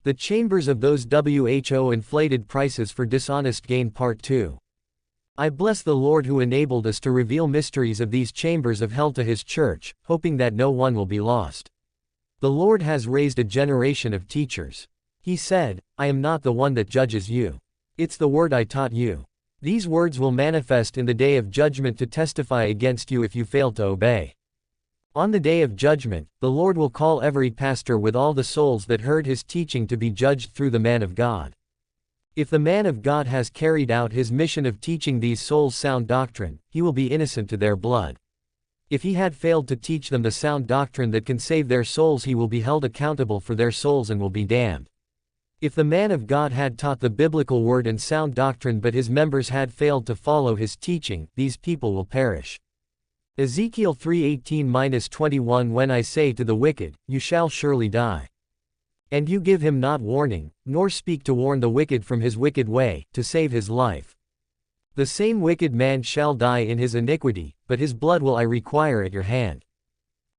The Chambers of those WHO Inflated Prices for Dishonest Gain Part 2. I bless the Lord who enabled us to reveal mysteries of these chambers of hell to His church, hoping that no one will be lost. The Lord has raised a generation of teachers. He said, I am not the one that judges you. It's the word I taught you. These words will manifest in the day of judgment to testify against you if you fail to obey. On the day of judgment, the Lord will call every pastor with all the souls that heard his teaching to be judged through the man of God. If the man of God has carried out his mission of teaching these souls sound doctrine, he will be innocent to their blood. If he had failed to teach them the sound doctrine that can save their souls, he will be held accountable for their souls and will be damned. If the man of God had taught the biblical word and sound doctrine but his members had failed to follow his teaching, these people will perish. Ezekiel 3:18-21 When I say to the wicked, you shall surely die. And you give him not warning, nor speak to warn the wicked from his wicked way, to save his life. The same wicked man shall die in his iniquity, but his blood will I require at your hand.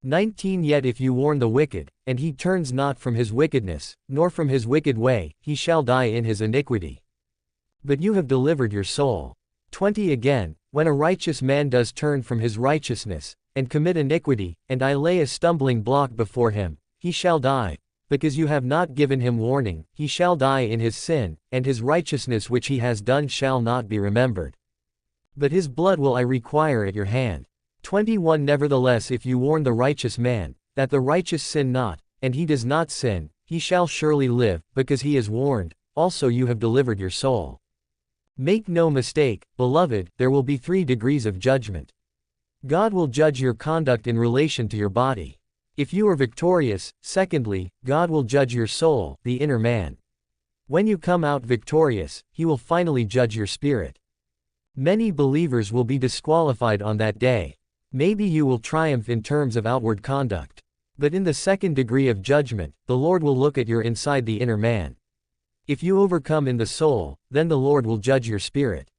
19 Yet if you warn the wicked, and he turns not from his wickedness, nor from his wicked way, he shall die in his iniquity. But you have delivered your soul. 20 Again, when a righteous man does turn from his righteousness, and commit iniquity, and I lay a stumbling block before him, he shall die. Because you have not given him warning, he shall die in his sin, and his righteousness which he has done shall not be remembered. But his blood will I require at your hand. 21 Nevertheless if you warn the righteous man, that the righteous sin not, and he does not sin, he shall surely live, because he is warned, also you have delivered your soul. Make no mistake, beloved, there will be 3 degrees of judgment. God will judge your conduct in relation to your body. If you are victorious, secondly, God will judge your soul, the inner man. When you come out victorious, He will finally judge your spirit. Many believers will be disqualified on that day. Maybe you will triumph in terms of outward conduct. But in the 2nd degree of judgment, the Lord will look at your inside, the inner man. If you overcome in the soul, then the Lord will judge your spirit.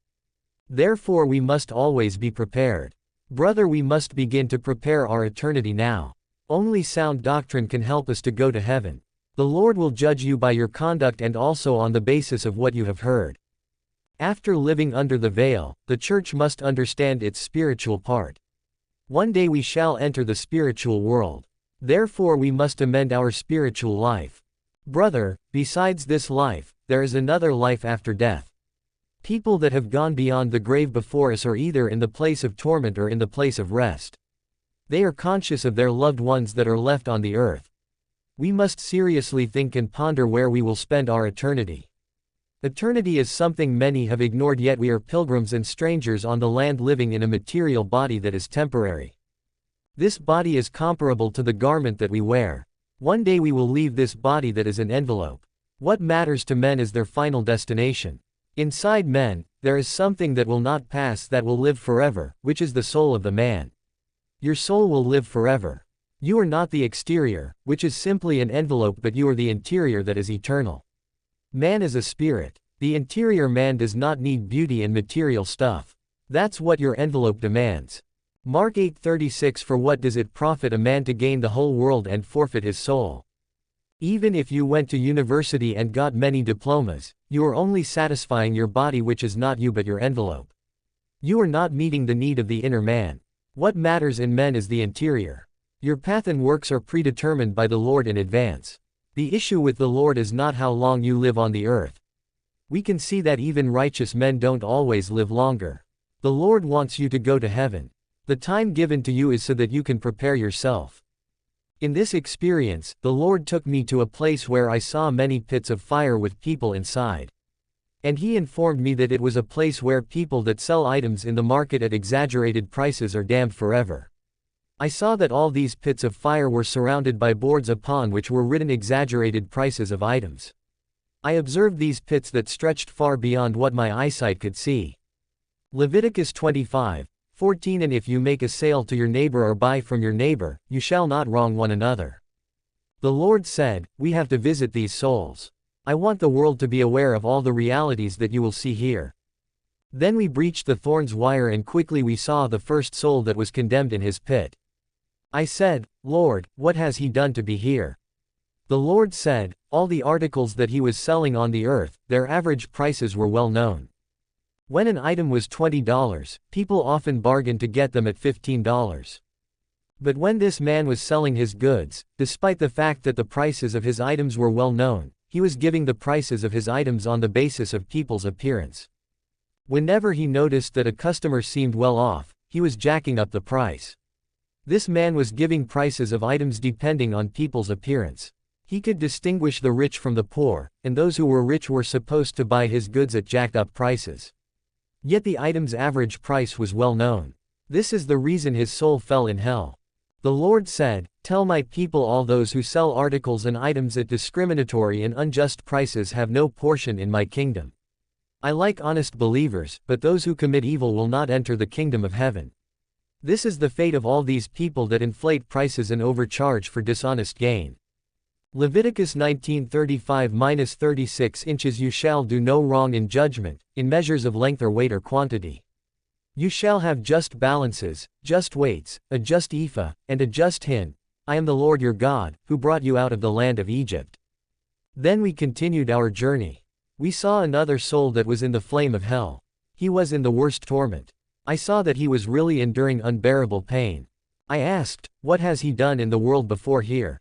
Therefore we must always be prepared. Brother, we must begin to prepare our eternity now. Only sound doctrine can help us to go to heaven. The Lord will judge you by your conduct and also on the basis of what you have heard. After living under the veil, the church must understand its spiritual part. One day we shall enter the spiritual world. Therefore we must amend our spiritual life. Brother, besides this life, there is another life after death. People that have gone beyond the grave before us are either in the place of torment or in the place of rest. They are conscious of their loved ones that are left on the earth. We must seriously think and ponder where we will spend our eternity. Eternity is something many have ignored, yet we are pilgrims and strangers on the land living in a material body that is temporary. This body is comparable to the garment that we wear. One day we will leave this body that is an envelope. What matters to men is their final destination. Inside men, there is something that will not pass, that will live forever, which is the soul of the man. Your soul will live forever. You are not the exterior, which is simply an envelope, but you are the interior that is eternal. Man is a spirit. The interior man does not need beauty and material stuff. That's what your envelope demands. Mark 8:36 For what does it profit a man to gain the whole world and forfeit his soul? Even if you went to university and got many diplomas, you are only satisfying your body, which is not you but your envelope. You are not meeting the need of the inner man. What matters in men is the interior. Your path and works are predetermined by the Lord in advance. The issue with the Lord is not how long you live on the earth. We can see that even righteous men don't always live longer. The Lord wants you to go to heaven. The time given to you is so that you can prepare yourself. In this experience, the Lord took me to a place where I saw many pits of fire with people inside. And He informed me that it was a place where people that sell items in the market at exaggerated prices are damned forever. I saw that all these pits of fire were surrounded by boards upon which were written exaggerated prices of items. I observed these pits that stretched far beyond what my eyesight could see. Leviticus 25:14 And if you make a sale to your neighbor or buy from your neighbor, you shall not wrong one another. The Lord said, we have to visit these souls. I want the world to be aware of all the realities that you will see here. Then we breached the thorns wire and quickly we saw the first soul that was condemned in his pit. I said, Lord, what has he done to be here? The Lord said, all the articles that he was selling on the earth, their average prices were well known. When an item was $20, people often bargained to get them at $15. But when this man was selling his goods, despite the fact that the prices of his items were well known, he was giving the prices of his items on the basis of people's appearance. Whenever he noticed that a customer seemed well off, he was jacking up the price. This man was giving prices of items depending on people's appearance. He could distinguish the rich from the poor, and those who were rich were supposed to buy his goods at jacked up prices. Yet the item's average price was well known. This is the reason his soul fell in hell. The Lord said, "Tell my people all those who sell articles and items at discriminatory and unjust prices have no portion in my kingdom. I like honest believers, but those who commit evil will not enter the kingdom of heaven." This is the fate of all these people that inflate prices and overcharge for dishonest gain. Leviticus 19:35-36 inches. You shall do no wrong in judgment, in measures of length or weight or quantity. You shall have just balances, just weights, a just ephah, and a just hin. I am the Lord your God, who brought you out of the land of Egypt. Then we continued our journey. We saw another soul that was in the flame of hell. He was in the worst torment. I saw that he was really enduring unbearable pain. I asked, "What has he done in the world before here?"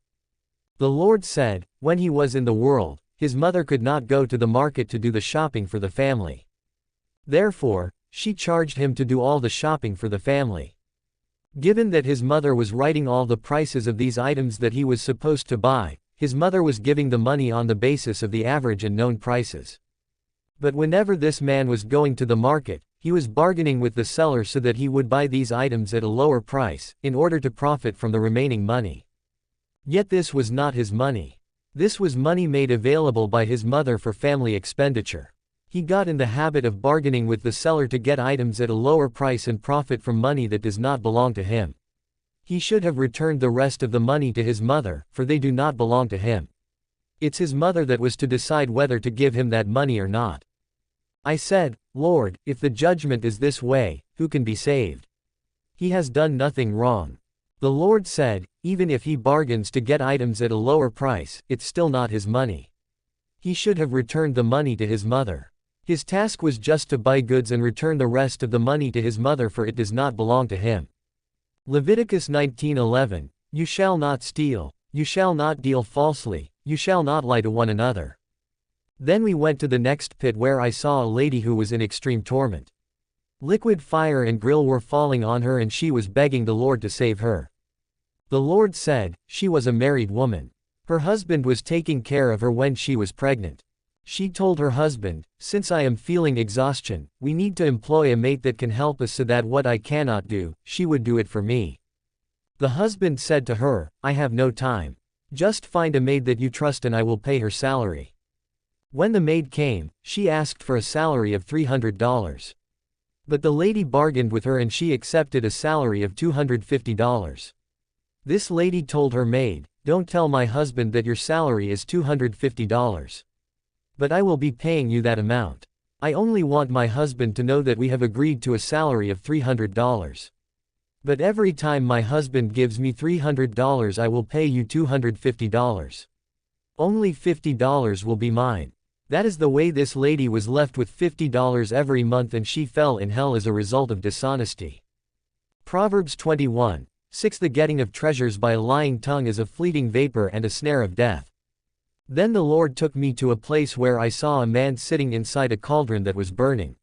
The Lord said, when he was in the world, his mother could not go to the market to do the shopping for the family. Therefore, she charged him to do all the shopping for the family. Given that his mother was writing all the prices of these items that he was supposed to buy, his mother was giving the money on the basis of the average and known prices. But whenever this man was going to the market, he was bargaining with the seller so that he would buy these items at a lower price, in order to profit from the remaining money. Yet this was not his money. This was money made available by his mother for family expenditure. He got in the habit of bargaining with the seller to get items at a lower price and profit from money that does not belong to him. He should have returned the rest of the money to his mother, for they do not belong to him. It's his mother that was to decide whether to give him that money or not. I said, "Lord, if the judgment is this way, who can be saved? He has done nothing wrong." The Lord said, "Even if he bargains to get items at a lower price, it's still not his money. He should have returned the money to his mother. His task was just to buy goods and return the rest of the money to his mother, for it does not belong to him." Leviticus 19:11, You shall not steal, you shall not deal falsely, you shall not lie to one another. Then we went to the next pit, where I saw a lady who was in extreme torment. Liquid fire and grill were falling on her, and she was begging the Lord to save her. The Lord said, she was a married woman. Her husband was taking care of her when she was pregnant. She told her husband, "Since I am feeling exhaustion, we need to employ a mate that can help us, so that what I cannot do, she would do it for me." The husband said to her, "I have no time. Just find a maid that you trust and I will pay her salary." When the maid came, she asked for a salary of $300. But the lady bargained with her and she accepted a salary of $250. This lady told her maid, "Don't tell my husband that your salary is $250. But I will be paying you that amount. I only want my husband to know that we have agreed to a salary of $300. But every time my husband gives me $300, I will pay you $250. Only $50 will be mine." That is the way this lady was left with $50 every month, and she fell in hell as a result of dishonesty. Proverbs 21:6 The getting of treasures by a lying tongue is a fleeting vapor and a snare of death. Then the Lord took me to a place where I saw a man sitting inside a cauldron that was burning.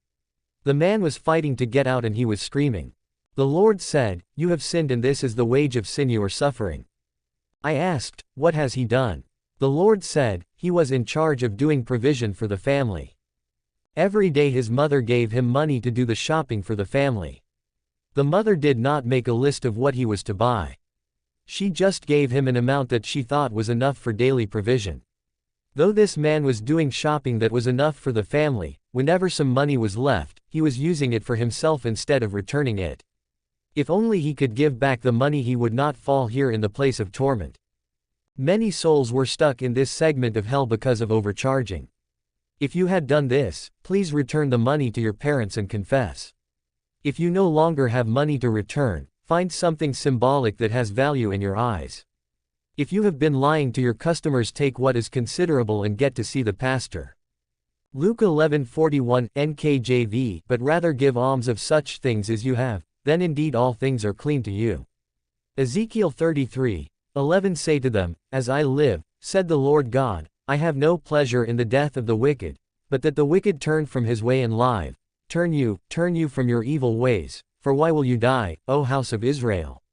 The man was fighting to get out and he was screaming. The Lord said, "You have sinned, and this is the wage of sin you are suffering." I asked, "What has he done?" The Lord said, he was in charge of doing provision for the family. Every day his mother gave him money to do the shopping for the family. The mother did not make a list of what he was to buy. She just gave him an amount that she thought was enough for daily provision. Though this man was doing shopping that was enough for the family, whenever some money was left, he was using it for himself instead of returning it. If only he could give back the money, he would not fall here in the place of torment. Many souls were stuck in this segment of hell because of overcharging. If you had done this, please return the money to your parents and confess. If you no longer have money to return, find something symbolic that has value in your eyes. If you have been lying to your customers, take what is considerable and get to see the pastor. Luke 11:41 NKJV. But rather give alms of such things as you have, then indeed all things are clean to you. Ezekiel 33:11. Say to them, As I live, said the Lord God, I have no pleasure in the death of the wicked, but that the wicked turn from his way and live. Turn you from your evil ways, for why will you die, O house of Israel?